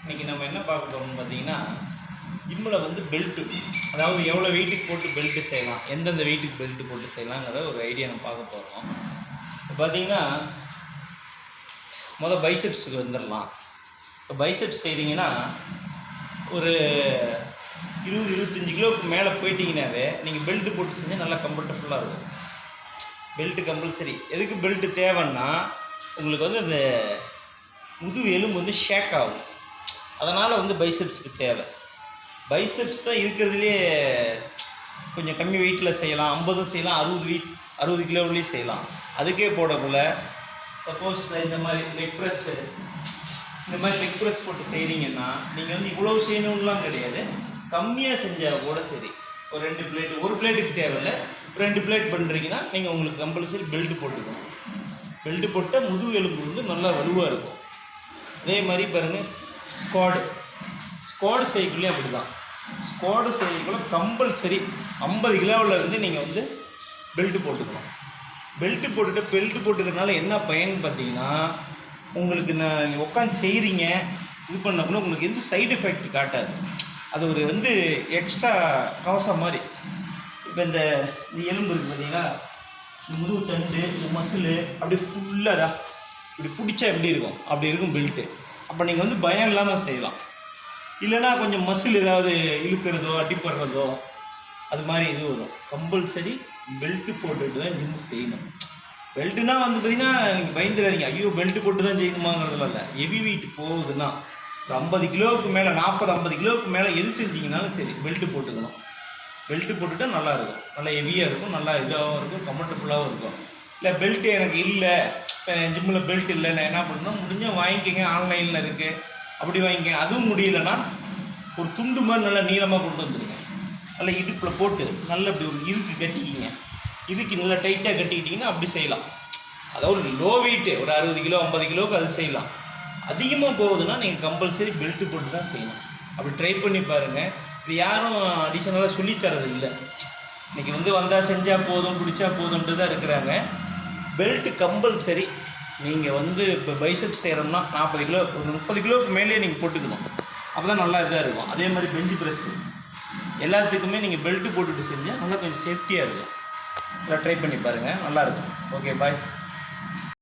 இன்றைக்கி நம்ம என்ன பார்க்க போகிறோம்னு பார்த்தீங்கன்னா, ஜிம்மில் வந்து பெல்ட்டு, அதாவது எவ்வளோ வெயிட்டுக்கு போட்டு பெல்ட்டு செய்யலாம், எந்தெந்த வெயிட்டுக்கு பெல்ட்டு போட்டு செய்யலாங்கிற ஒரு ஐடியா நம்ம பார்க்க போகிறோம். இப்போ பார்த்தீங்கன்னா பைசெப்ஸுக்கு வந்துடலாம். இப்போ பைசெப்ஸ் செய்கிறீங்கன்னா ஒரு 20-25 கிலோவுக்கு மேலே போயிட்டீங்கன்னாவே நீங்கள் பெல்ட்டு போட்டு செஞ்சால் நல்லா கம்ஃபர்டபுல்லாக இருக்கும். Belt compulsory. எதுக்கு பெல்ட்டு தேவைன்னா, உங்களுக்கு வந்து அந்த முதுகு எலும்பு வந்து ஷேக் ஆகும். அதனால் வந்து பைசெப்ஸுக்கு தேவை. பைசெப்ஸ் தான் இருக்கிறதுலே கொஞ்சம் கம்மி வெயிட்டில் செய்யலாம், 50 செய்யலாம், 60 கிலோவிலையும் செய்யலாம். அதுக்கே போடக்குள்ள சப்போஸ் இந்த மாதிரி லெக் ப்ரெஸ்ஸு, இந்த மாதிரி லெக் ப்ரெஸ் போட்டு செய்கிறீங்கன்னா நீங்கள் வந்து இவ்வளோ செய்யணும்லாம் கிடையாது, கம்மியாக செஞ்சால் கூட சரி. ஒரு 2 பிளேட்டு, ஒரு பிளேட்டுக்கு தேவையில்லை, 2 பிளேட் பண்ணுறீங்கன்னா நீங்கள் உங்களுக்கு கம்பல்சரி பெல்ட்டு போட்டுக்கணும். பெல்ட்டு போட்டால் முதுகு எலும்பு வந்து நல்லா வலுவாக இருக்கும். அதே மாதிரி பாருங்கள், ஸ்குவாடு செய்யக்குள்ளே அப்படி தான். ஸ்குவாடு செய்யக்குள்ள கம்பல்சரி 50 கிலோவில் இருந்து நீங்கள் வந்து பெல்ட்டு போட்டுக்கணும். பெல்ட்டு போட்டுக்கிறதுனால என்ன பயன் பார்த்தீங்கன்னா, உங்களுக்கு நான் உட்காந்து செய்கிறீங்க இது பண்ணக்குள்ள உங்களுக்கு எந்த சைடு எஃபெக்ட் காட்டாது. அது ஒரு வந்து எக்ஸ்ட்ரா கவசம் மாதிரி. இப்போ இந்த எலும்பு இருக்குது பார்த்தீங்கன்னா, முதுகு தண்டு, இந்த மசிலு அப்படியே ஃபுல்லாக தான் இப்படி பிடிச்சா எப்படி இருக்கும் அப்படி இருக்கும் பெல்ட்டு. அப்போ நீங்கள் வந்து பயம் இல்லாமல் செய்யலாம். இல்லைனா கொஞ்சம் மசில் ஏதாவது இழுக்கிறதோ அடிப்படுறதோ அது மாதிரி இது வரும். கம்பல்சரி பெல்ட்டு போட்டுட்டு தான் ஜிம்மு செய்யணும். பெல்ட்டுனா வந்து பார்த்திங்கன்னா நீங்கள் பயந்துடாதீங்க, ஐயோ பெல்ட்டு போட்டு தான் செய்யணுமாங்கிறதுலாம் இல்லை. ஹெவி வெயிட் போகுதுன்னா ஒரு 50 கிலோவுக்கு மேலே, 40-50 கிலோவுக்கு மேலே எது செஞ்சிங்கனாலும் சரி பெல்ட்டு போட்டுக்கணும். பெல்ட்டு போட்டுட்டால் நல்லாயிருக்கும், நல்லா ஹெவியாக இருக்கும், நல்லா இதாகவும் இருக்கும், கம்ஃபர்டபுளாகவும் இருக்கும். இல்லை பெல்ட்டு எனக்கு இல்லை, இப்போ ஜிம்மில் பெல்ட் இல்லை, நான் என்ன பண்ணணும், முடிஞ்சால் வாங்கிக்கோங்க, ஆன்லைனில் இருக்குது, அப்படி வாங்கிக்கோங்க. அதுவும் முடியலைன்னா ஒரு துண்டு மாதிரி நல்லா நீளமாக கொண்டு வந்துடுங்க. நல்லா இடுப்பில் போட்டு நல்லா இப்படி ஒரு இறுக்கி கட்டிக்கிங்க. இறுக்கி நல்லா டைட்டாக கட்டிக்கிட்டிங்கன்னா அப்படி செய்யலாம். அதாவது லோ வெயிட்டு ஒரு 60 கிலோ 50 கிலோவுக்கு அது செய்யலாம். அதிகமாக போகுதுன்னா நீங்கள் கம்பல்சரி பெல்ட்டு போட்டு தான் செய்யணும். அப்படி ட்ரை பண்ணி பாருங்கள். இது யாரும் அடிஷனலாக சொல்லித்தரது இல்லை. இன்றைக்கி வந்து வந்தால் செஞ்சால் போதும், பிடிச்சா போதுன்ட்டு தான் இருக்கிறாங்க. Belt compulsory. நீங்கள் வந்து இப்போ பைசெப்ஸ் செய்கிறோம்னா 40 கிலோ, ஒரு 30 கிலோவுக்கு மேலே நீங்கள் போட்டுக்கணும். அப்போ தான் நல்லா இதாக இருக்கும். அதே மாதிரி பெஞ்சு ப்ரெஸ்ஸு எல்லாத்துக்குமே நீங்கள் பெல்ட்டு போட்டுட்டு செஞ்சால் நல்லா கொஞ்சம் சேஃப்டியாக இருக்கும். நல்லா ட்ரை பண்ணி பாருங்கள், நல்லாயிருக்கும். ஓகே, பாய்.